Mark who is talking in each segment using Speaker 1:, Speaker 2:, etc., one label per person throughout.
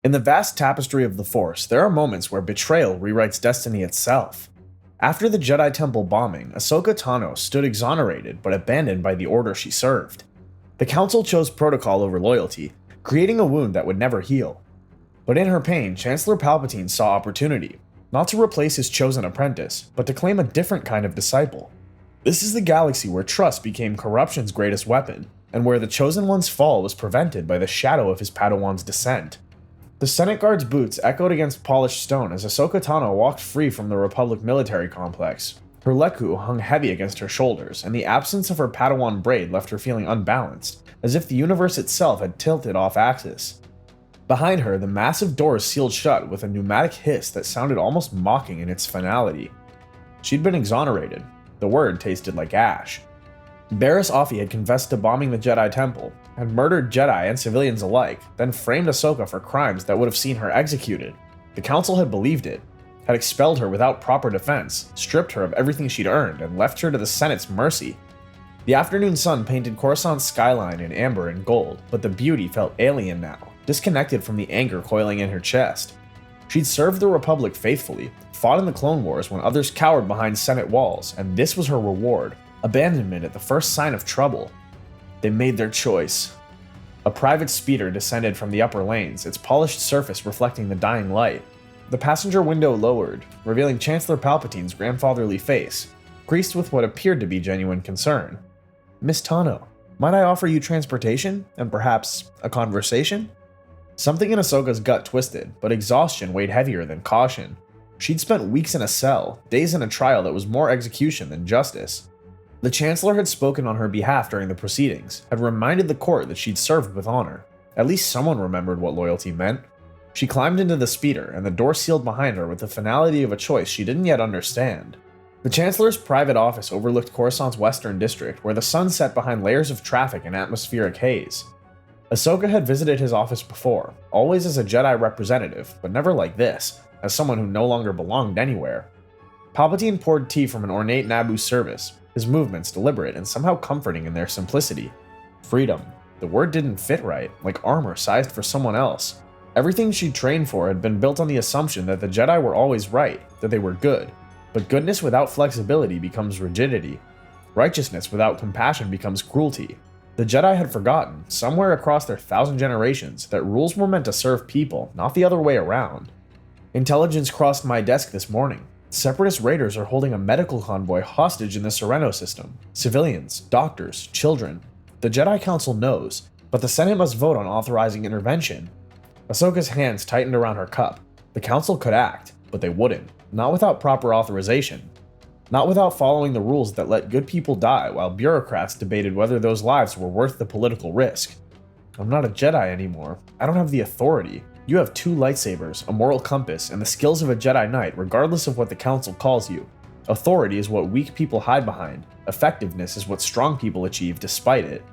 Speaker 1: In the vast tapestry of the Force, there are moments where betrayal rewrites destiny itself. After the Jedi Temple bombing, Ahsoka Tano stood exonerated but abandoned by the order she served. The Council chose protocol over loyalty, creating a wound that would never heal. But in her pain, Chancellor Palpatine saw opportunity, not to replace his chosen apprentice, but to claim a different kind of disciple. This is the galaxy where trust became corruption's greatest weapon, and where the Chosen One's fall was prevented by the shadow of his Padawan's descent. The Senate Guard's boots echoed against polished stone as Ahsoka Tano walked free from the Republic military complex. Her lekku hung heavy against her shoulders, and the absence of her Padawan braid left her feeling unbalanced, as if the universe itself had tilted off axis. Behind her, the massive doors sealed shut with a pneumatic hiss that sounded almost mocking in its finality. She'd been exonerated. The word tasted like ash. Barriss Offee had confessed to bombing the Jedi Temple, had murdered Jedi and civilians alike, then framed Ahsoka for crimes that would have seen her executed. The Council had believed it, had expelled her without proper defense, stripped her of everything she'd earned, and left her to the Senate's mercy. The afternoon sun painted Coruscant's skyline in amber and gold, but the beauty felt alien now, disconnected from the anger coiling in her chest. She'd served the Republic faithfully, fought in the Clone Wars when others cowered behind Senate walls, and this was her reward: abandonment at the first sign of trouble. They made their choice. A private speeder descended from the upper lanes, its polished surface reflecting the dying light. The passenger window lowered, revealing Chancellor Palpatine's grandfatherly face, creased with what appeared to be genuine concern. "Miss Tano, might I offer you transportation, and perhaps a conversation?" Something in Ahsoka's gut twisted, but exhaustion weighed heavier than caution. She'd spent weeks in a cell, days in a trial that was more execution than justice. The Chancellor had spoken on her behalf during the proceedings, had reminded the court that she'd served with honor. At least someone remembered what loyalty meant. She climbed into the speeder, and the door sealed behind her with the finality of a choice she didn't yet understand. The Chancellor's private office overlooked Coruscant's western district, where the sun set behind layers of traffic and atmospheric haze. Ahsoka had visited his office before, always as a Jedi representative, but never like this, as someone who no longer belonged anywhere. Palpatine poured tea from an ornate Naboo service, his movements deliberate and somehow comforting in their simplicity. Freedom. The word didn't fit right, like armor sized for someone else. Everything she'd trained for had been built on the assumption that the Jedi were always right, that they were good. But goodness without flexibility becomes rigidity. Righteousness without compassion becomes cruelty. The Jedi had forgotten, somewhere across their 1,000 generations, that rules were meant to serve people, not the other way around. Intelligence crossed my desk this morning. Separatist raiders are holding a medical convoy hostage in the Sereno system. Civilians, doctors, children. The Jedi Council knows, but the Senate must vote on authorizing intervention. Ahsoka's hands tightened around her cup. The Council could act, but they wouldn't. Not without proper authorization. Not without following the rules that let good people die while bureaucrats debated whether those lives were worth the political risk. I'm not a Jedi anymore. I don't have the authority. You have 2 lightsabers, a moral compass, and the skills of a Jedi Knight regardless of what the Council calls you. Authority is what weak people hide behind. Effectiveness is what strong people achieve despite it.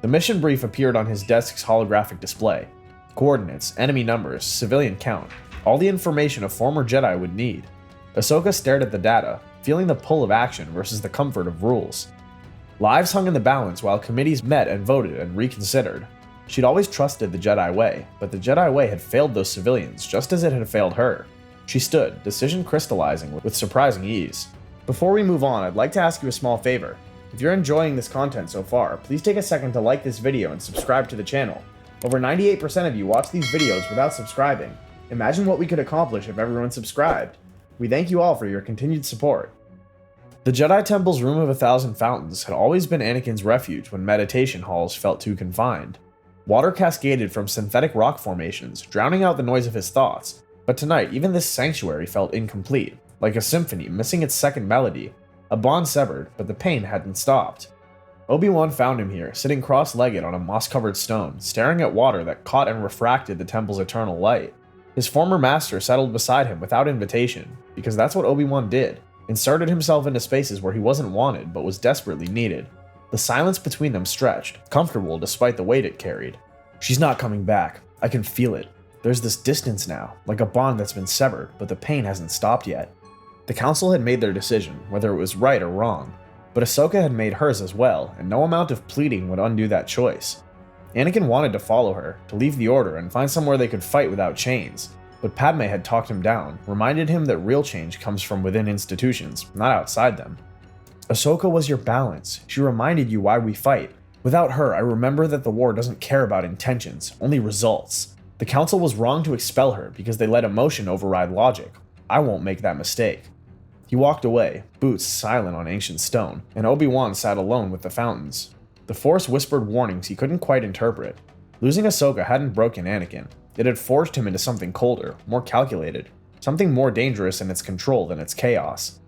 Speaker 1: The mission brief appeared on his desk's holographic display. Coordinates, enemy numbers, civilian count. All the information a former Jedi would need. Ahsoka stared at the data, feeling the pull of action versus the comfort of rules. Lives hung in the balance while committees met and voted and reconsidered. She'd always trusted the Jedi way, but the Jedi way had failed those civilians just as it had failed her. She stood, decision crystallizing with surprising ease. Before we move on, I'd like to ask you a small favor. If you're enjoying this content so far, please take a second to like this video and subscribe to the channel. Over 98% of you watch these videos without subscribing. Imagine what we could accomplish if everyone subscribed. We thank you all for your continued support. The Jedi Temple's Room of 1,000 Fountains had always been Anakin's refuge when meditation halls felt too confined. Water cascaded from synthetic rock formations, drowning out the noise of his thoughts, but tonight even this sanctuary felt incomplete, like a symphony missing its second melody. A bond severed, but the pain hadn't stopped. Obi-Wan found him here, sitting cross-legged on a moss-covered stone, staring at water that caught and refracted the temple's eternal light. His former master settled beside him without invitation, because that's what Obi-Wan did, inserted himself into spaces where he wasn't wanted but was desperately needed. The silence between them stretched, comfortable despite the weight it carried. She's not coming back. I can feel it. There's this distance now, like a bond that's been severed, but the pain hasn't stopped yet. The Council had made their decision, whether it was right or wrong, but Ahsoka had made hers as well, and no amount of pleading would undo that choice. Anakin wanted to follow her, to leave the Order and find somewhere they could fight without chains, but Padme had talked him down, reminded him that real change comes from within institutions, not outside them. Ahsoka was your balance. She reminded you why we fight. Without her, I remember that the war doesn't care about intentions, only results. The Council was wrong to expel her because they let emotion override logic. I won't make that mistake. He walked away, boots silent on ancient stone, and Obi-Wan sat alone with the fountains. The Force whispered warnings he couldn't quite interpret. Losing Ahsoka hadn't broken Anakin. It had forged him into something colder, more calculated, something more dangerous in its control than its chaos.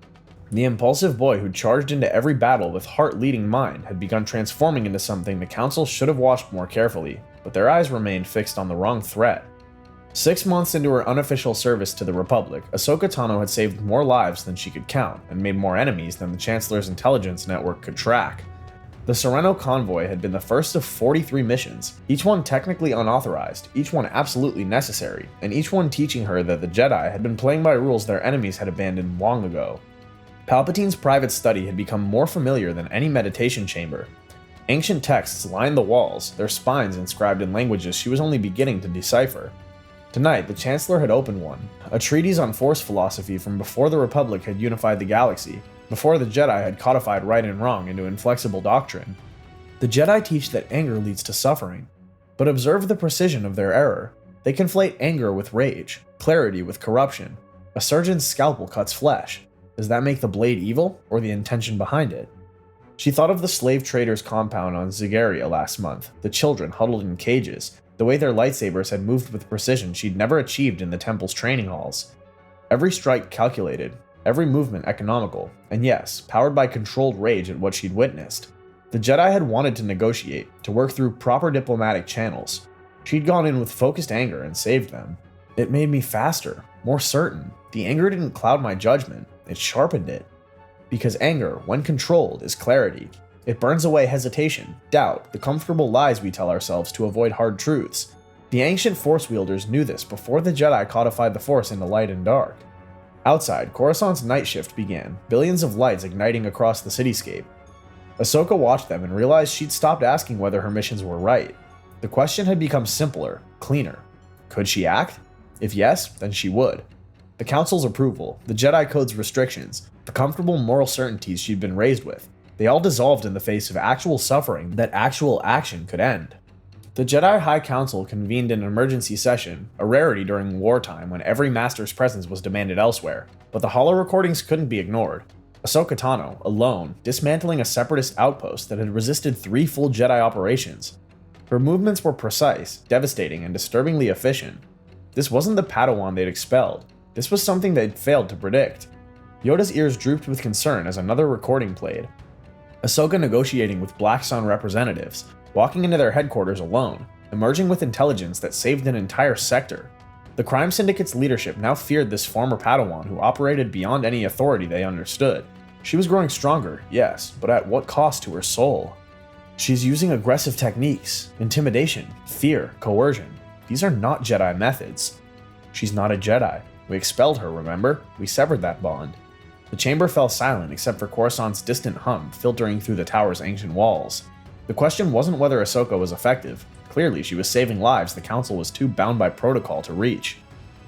Speaker 1: The impulsive boy who charged into every battle with heart-leading mind had begun transforming into something the Council should have watched more carefully, but their eyes remained fixed on the wrong threat. 6 months into her unofficial service to the Republic, Ahsoka Tano had saved more lives than she could count and made more enemies than the Chancellor's intelligence network could track. The Sereno convoy had been the first of 43 missions, each one technically unauthorized, each one absolutely necessary, and each one teaching her that the Jedi had been playing by rules their enemies had abandoned long ago. Palpatine's private study had become more familiar than any meditation chamber. Ancient texts lined the walls, their spines inscribed in languages she was only beginning to decipher. Tonight, the Chancellor had opened one, a treatise on Force philosophy from before the Republic had unified the galaxy, before the Jedi had codified right and wrong into inflexible doctrine. The Jedi teach that anger leads to suffering, but observe the precision of their error. They conflate anger with rage, clarity with corruption. A surgeon's scalpel cuts flesh. Does that make the blade evil, or the intention behind it? She thought of the slave traders' compound on Zygerria last month, the children huddled in cages, the way their lightsabers had moved with precision she'd never achieved in the temple's training halls. Every strike calculated, every movement economical, and yes, powered by controlled rage at what she'd witnessed. The Jedi had wanted to negotiate, to work through proper diplomatic channels. She'd gone in with focused anger and saved them. It made me faster, more certain. The anger didn't cloud my judgment, it sharpened it. Because anger, when controlled, is clarity. It burns away hesitation, doubt, the comfortable lies we tell ourselves to avoid hard truths. The ancient Force wielders knew this before the Jedi codified the Force into light and dark. Outside, Coruscant's night shift began, billions of lights igniting across the cityscape. Ahsoka watched them and realized she'd stopped asking whether her missions were right. The question had become simpler, cleaner. Could she act? If yes, then she would. The Council's approval, the Jedi Code's restrictions, the comfortable moral certainties she'd been raised with, they all dissolved in the face of actual suffering that actual action could end. The Jedi High Council convened an emergency session, a rarity during wartime when every master's presence was demanded elsewhere, but the holo recordings couldn't be ignored. Ahsoka Tano, alone, dismantling a separatist outpost that had resisted 3 full Jedi operations. Her movements were precise, devastating, and disturbingly efficient. This wasn't the Padawan they'd expelled. This was something they'd failed to predict. Yoda's ears drooped with concern as another recording played. Ahsoka negotiating with Black Sun representatives, walking into their headquarters alone, emerging with intelligence that saved an entire sector. The crime syndicate's leadership now feared this former Padawan who operated beyond any authority they understood. She was growing stronger, yes, but at what cost to her soul? She's using aggressive techniques, intimidation, fear, coercion. These are not Jedi methods. She's not a Jedi. We expelled her, remember? We severed that bond. The chamber fell silent except for Coruscant's distant hum filtering through the tower's ancient walls. The question wasn't whether Ahsoka was effective. Clearly, she was saving lives the Council was too bound by protocol to reach.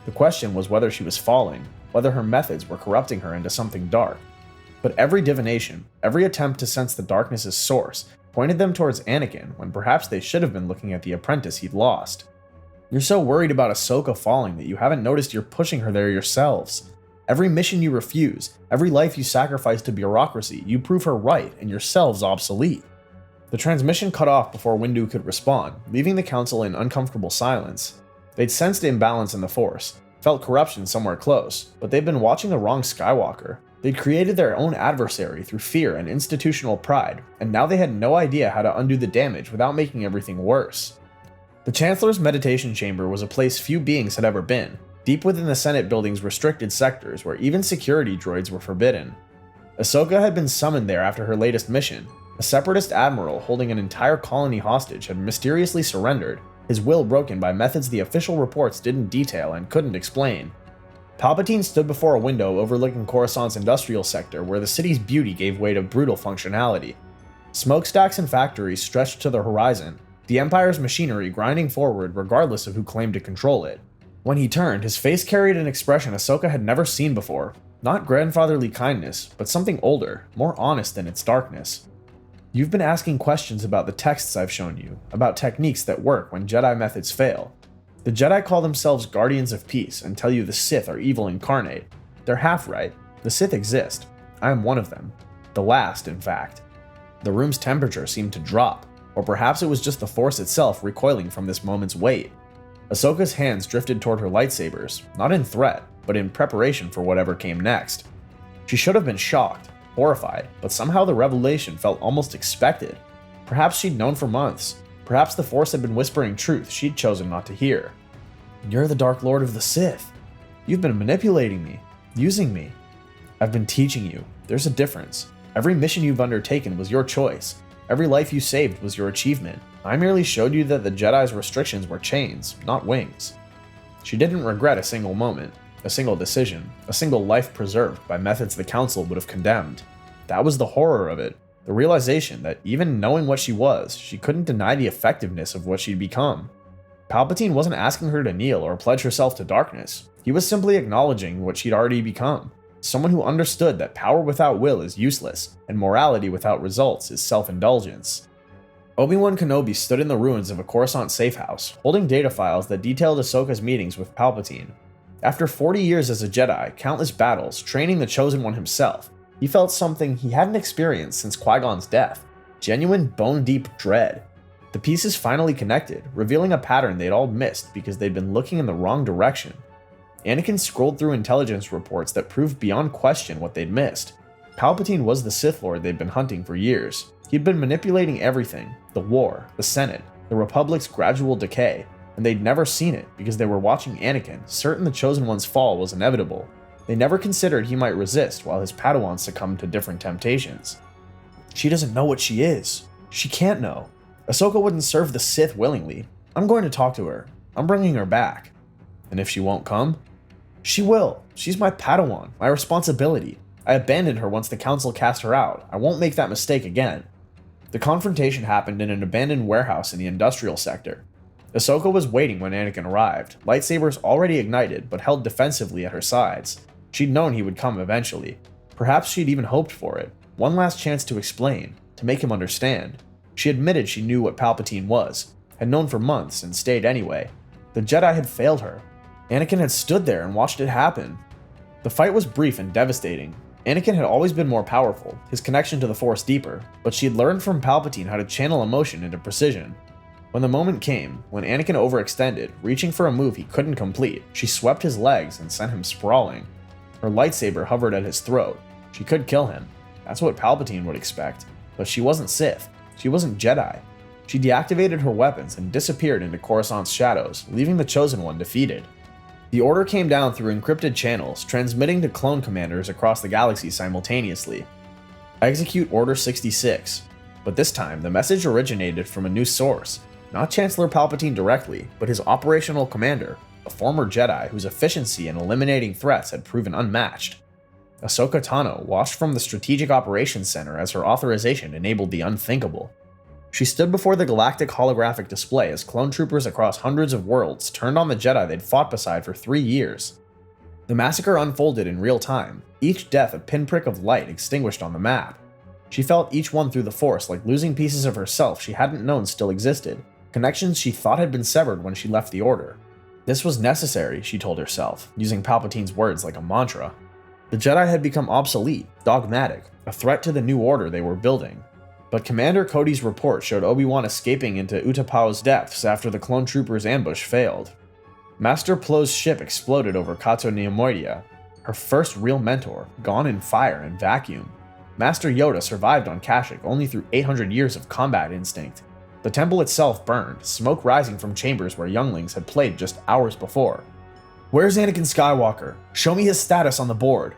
Speaker 1: The question was whether she was falling, whether her methods were corrupting her into something dark. But every divination, every attempt to sense the darkness's source, pointed them towards Anakin when perhaps they should have been looking at the apprentice he'd lost. You're so worried about Ahsoka falling that you haven't noticed you're pushing her there yourselves. Every mission you refuse, every life you sacrifice to bureaucracy, you prove her right and yourselves obsolete. The transmission cut off before Windu could respond, leaving the Council in uncomfortable silence. They'd sensed imbalance in the Force, felt corruption somewhere close, but they'd been watching the wrong Skywalker. They'd created their own adversary through fear and institutional pride, and now they had no idea how to undo the damage without making everything worse. The Chancellor's meditation chamber was a place few beings had ever been, deep within the Senate building's restricted sectors where even security droids were forbidden. Ahsoka had been summoned there after her latest mission. A separatist admiral holding an entire colony hostage had mysteriously surrendered, his will broken by methods the official reports didn't detail and couldn't explain. Palpatine stood before a window overlooking Coruscant's industrial sector where the city's beauty gave way to brutal functionality. Smokestacks and factories stretched to the horizon, the Empire's machinery grinding forward regardless of who claimed to control it. When he turned, his face carried an expression Ahsoka had never seen before. Not grandfatherly kindness, but something older, more honest in its darkness. You've been asking questions about the texts I've shown you, about techniques that work when Jedi methods fail. The Jedi call themselves Guardians of Peace and tell you the Sith are evil incarnate. They're half right. The Sith exist. I am one of them. The last, in fact. The room's temperature seemed to drop, or perhaps it was just the Force itself recoiling from this moment's weight. Ahsoka's hands drifted toward her lightsabers, not in threat, but in preparation for whatever came next. She should have been shocked, horrified, but somehow the revelation felt almost expected. Perhaps she'd known for months. Perhaps the Force had been whispering truth she'd chosen not to hear. You're the Dark Lord of the Sith. You've been manipulating me, using me. I've been teaching you. There's a difference. Every mission you've undertaken was your choice. Every life you saved was your achievement. I merely showed you that the Jedi's restrictions were chains, not wings. She didn't regret a single moment, a single decision, a single life preserved by methods the Council would have condemned. That was the horror of it, the realization that even knowing what she was, she couldn't deny the effectiveness of what she'd become. Palpatine wasn't asking her to kneel or pledge herself to darkness. He was simply acknowledging what she'd already become. Someone who understood that power without will is useless, and morality without results is self-indulgence. Obi-Wan Kenobi stood in the ruins of a Coruscant safehouse, holding data files that detailed Ahsoka's meetings with Palpatine. After 40 years as a Jedi, countless battles, training the Chosen One himself, he felt something he hadn't experienced since Qui-Gon's death, genuine bone-deep dread. The pieces finally connected, revealing a pattern they'd all missed because they'd been looking in the wrong direction. Anakin scrolled through intelligence reports that proved beyond question what they'd missed. Palpatine was the Sith Lord they'd been hunting for years. He'd been manipulating everything, the war, the Senate, the Republic's gradual decay, and they'd never seen it because they were watching Anakin, certain the Chosen One's fall was inevitable. They never considered he might resist while his Padawans succumbed to different temptations. She doesn't know what she is. She can't know. Ahsoka wouldn't serve the Sith willingly. I'm going to talk to her. I'm bringing her back. And if she won't come? She will. She's my Padawan, my responsibility. I abandoned her once the Council cast her out. I won't make that mistake again. The confrontation happened in an abandoned warehouse in the industrial sector. Ahsoka was waiting when Anakin arrived, lightsabers already ignited but held defensively at her sides. She'd known he would come eventually. Perhaps she'd even hoped for it. One last chance to explain, to make him understand. She admitted she knew what Palpatine was, had known for months and stayed anyway. The Jedi had failed her. Anakin had stood there and watched it happen. The fight was brief and devastating. Anakin had always been more powerful, his connection to the Force deeper, but she had learned from Palpatine how to channel emotion into precision. When the moment came, when Anakin overextended, reaching for a move he couldn't complete, she swept his legs and sent him sprawling. Her lightsaber hovered at his throat. She could kill him. That's what Palpatine would expect. But she wasn't Sith. She wasn't Jedi. She deactivated her weapons and disappeared into Coruscant's shadows, leaving the Chosen One defeated. The order came down through encrypted channels, transmitting to clone commanders across the galaxy simultaneously. Execute Order 66. But this time, the message originated from a new source. Not Chancellor Palpatine directly, but his operational commander, a former Jedi whose efficiency in eliminating threats had proven unmatched. Ahsoka Tano watched from the Strategic Operations Center as her authorization enabled the unthinkable. She stood before the galactic holographic display as clone troopers across hundreds of worlds turned on the Jedi they'd fought beside for 3 years. The massacre unfolded in real time, each death a pinprick of light extinguished on the map. She felt each one through the Force like losing pieces of herself she hadn't known still existed, connections she thought had been severed when she left the Order. This was necessary, she told herself, using Palpatine's words like a mantra. The Jedi had become obsolete, dogmatic, a threat to the new order they were building. But Commander Cody's report showed Obi-Wan escaping into Utapau's depths after the clone troopers' ambush failed. Master Plo's ship exploded over Cato Neimoidia, her first real mentor, gone in fire and vacuum. Master Yoda survived on Kashyyyk only through 800 years of combat instinct. The temple itself burned, smoke rising from chambers where younglings had played just hours before. Where's Anakin Skywalker? Show me his status on the board.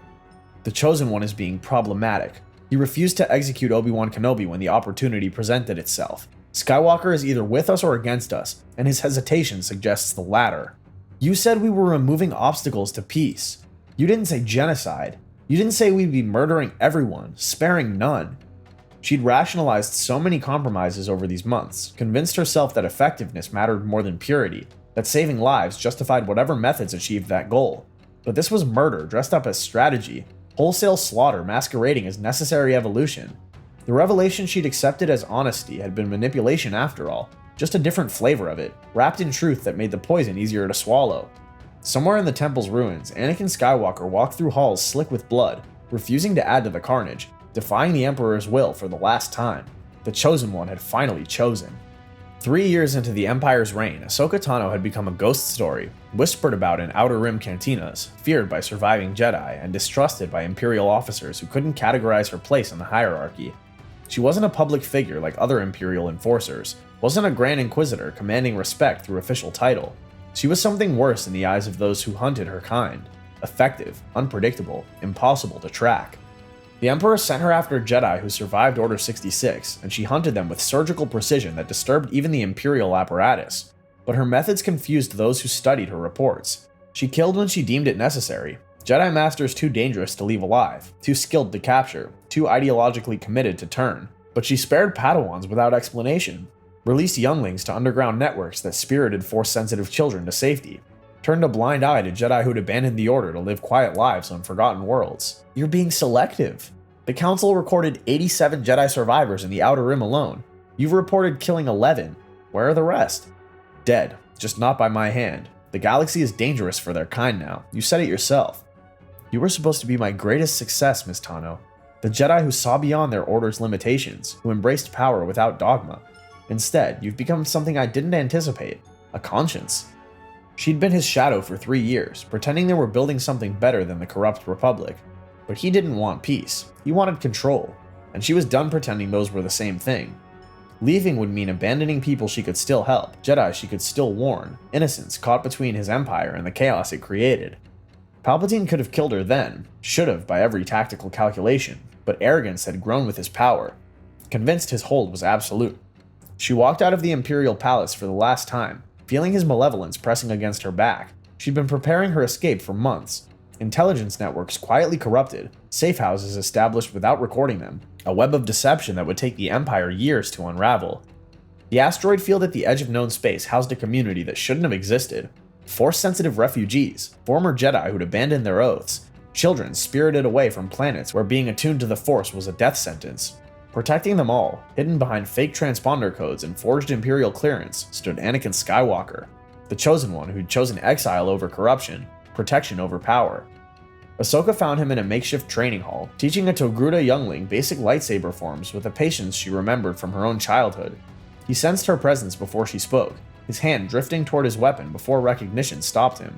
Speaker 1: The Chosen One is being problematic. He refused to execute Obi-Wan Kenobi when the opportunity presented itself. Skywalker is either with us or against us, and his hesitation suggests the latter. You said we were removing obstacles to peace. You didn't say genocide. You didn't say we'd be murdering everyone, sparing none. She'd rationalized so many compromises over these months, convinced herself that effectiveness mattered more than purity, that saving lives justified whatever methods achieved that goal. But this was murder dressed up as strategy, wholesale slaughter masquerading as necessary evolution. The revelation she'd accepted as honesty had been manipulation after all, just a different flavor of it, wrapped in truth that made the poison easier to swallow. Somewhere in the temple's ruins, Anakin Skywalker walked through halls slick with blood, refusing to add to the carnage, defying the Emperor's will for the last time. The Chosen One had finally chosen. 3 years into the Empire's reign, Ahsoka Tano had become a ghost story, whispered about in Outer Rim cantinas, feared by surviving Jedi, and distrusted by Imperial officers who couldn't categorize her place in the hierarchy. She wasn't a public figure like other Imperial enforcers, wasn't a Grand Inquisitor commanding respect through official title. She was something worse in the eyes of those who hunted her kind. Effective, unpredictable, impossible to track. The Emperor sent her after Jedi who survived Order 66, and she hunted them with surgical precision that disturbed even the Imperial apparatus. But her methods confused those who studied her reports. She killed when she deemed it necessary. Jedi Masters too dangerous to leave alive, too skilled to capture, too ideologically committed to turn. But she spared Padawans without explanation, released younglings to underground networks that spirited Force-sensitive children to safety, turned a blind eye to Jedi who'd abandoned the Order to live quiet lives on forgotten worlds. You're being selective. The Council recorded 87 Jedi survivors in the Outer Rim alone. You've reported killing 11. Where are the rest? Dead, just not by my hand. The galaxy is dangerous for their kind now. You said it yourself. You were supposed to be my greatest success, Miss Tano. The Jedi who saw beyond their Order's limitations, who embraced power without dogma. Instead, you've become something I didn't anticipate. A conscience. She'd been his shadow for 3 years, pretending they were building something better than the corrupt Republic. But he didn't want peace. He wanted control. And she was done pretending those were the same thing. Leaving would mean abandoning people she could still help, Jedi she could still warn, innocents caught between his empire and the chaos it created. Palpatine could have killed her then, should have by every tactical calculation, but arrogance had grown with his power, convinced his hold was absolute. She walked out of the Imperial Palace for the last time, feeling his malevolence pressing against her back. She'd been preparing her escape for months. Intelligence networks quietly corrupted, safe houses established without recording them, a web of deception that would take the Empire years to unravel. The asteroid field at the edge of known space housed a community that shouldn't have existed. Force-sensitive refugees, former Jedi who'd abandoned their oaths, children spirited away from planets where being attuned to the Force was a death sentence. Protecting them all, hidden behind fake transponder codes and forged Imperial clearance, stood Anakin Skywalker, the Chosen One who'd chosen exile over corruption, protection over power. Ahsoka found him in a makeshift training hall, teaching a Togruta youngling basic lightsaber forms with a patience she remembered from her own childhood. He sensed her presence before she spoke, his hand drifting toward his weapon before recognition stopped him.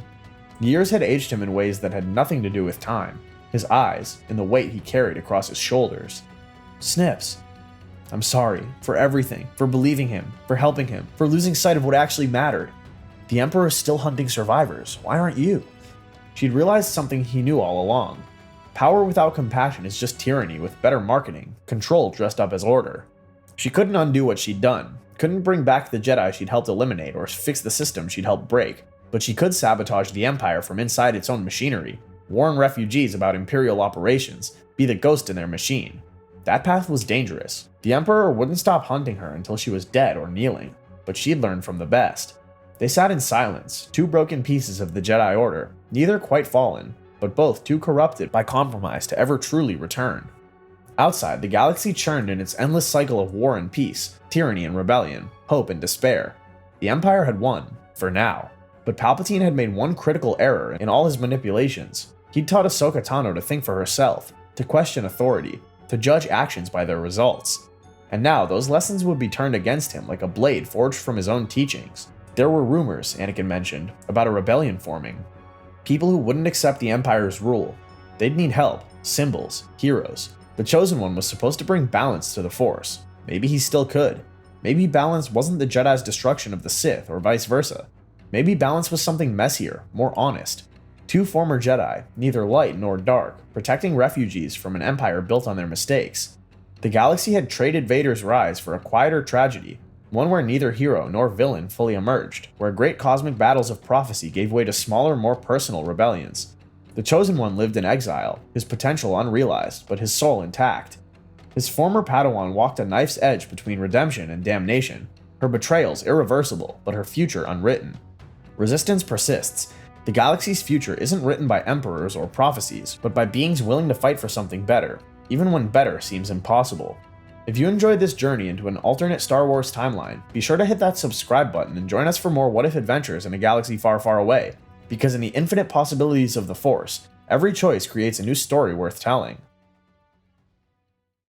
Speaker 1: Years had aged him in ways that had nothing to do with time, his eyes, in the weight he carried across his shoulders. Snips. I'm sorry, for everything, for believing him, for helping him, for losing sight of what actually mattered. The Emperor is still hunting survivors, why aren't you? She'd realized something he knew all along. Power without compassion is just tyranny with better marketing, control dressed up as order. She couldn't undo what she'd done, couldn't bring back the Jedi she'd helped eliminate or fix the system she'd helped break, but she could sabotage the Empire from inside its own machinery, warn refugees about Imperial operations, be the ghost in their machine. That path was dangerous. The Emperor wouldn't stop hunting her until she was dead or kneeling, but she'd learned from the best. They sat in silence, two broken pieces of the Jedi Order, neither quite fallen, but both too corrupted by compromise to ever truly return. Outside, the galaxy churned in its endless cycle of war and peace, tyranny and rebellion, hope and despair. The Empire had won, for now, but Palpatine had made one critical error in all his manipulations. He'd taught Ahsoka Tano to think for herself, to question authority, to judge actions by their results. And now those lessons would be turned against him like a blade forged from his own teachings. There were rumors, Anakin mentioned, about a rebellion forming. People who wouldn't accept the Empire's rule. They'd need help, symbols, heroes. The Chosen One was supposed to bring balance to the Force. Maybe he still could. Maybe balance wasn't the Jedi's destruction of the Sith, or vice versa. Maybe balance was something messier, more honest. Two former Jedi, neither light nor dark, protecting refugees from an empire built on their mistakes. The galaxy had traded Vader's rise for a quieter tragedy, one where neither hero nor villain fully emerged, where great cosmic battles of prophecy gave way to smaller, more personal rebellions. The Chosen One lived in exile, his potential unrealized, but his soul intact. His former Padawan walked a knife's edge between redemption and damnation, her betrayals irreversible, but her future unwritten. Resistance persists. The galaxy's future isn't written by emperors or prophecies, but by beings willing to fight for something better, even when better seems impossible. If you enjoyed this journey into an alternate Star Wars timeline, be sure to hit that subscribe button and join us for more what-if adventures in a galaxy far, far away, because in the infinite possibilities of the Force, every choice creates a new story worth telling.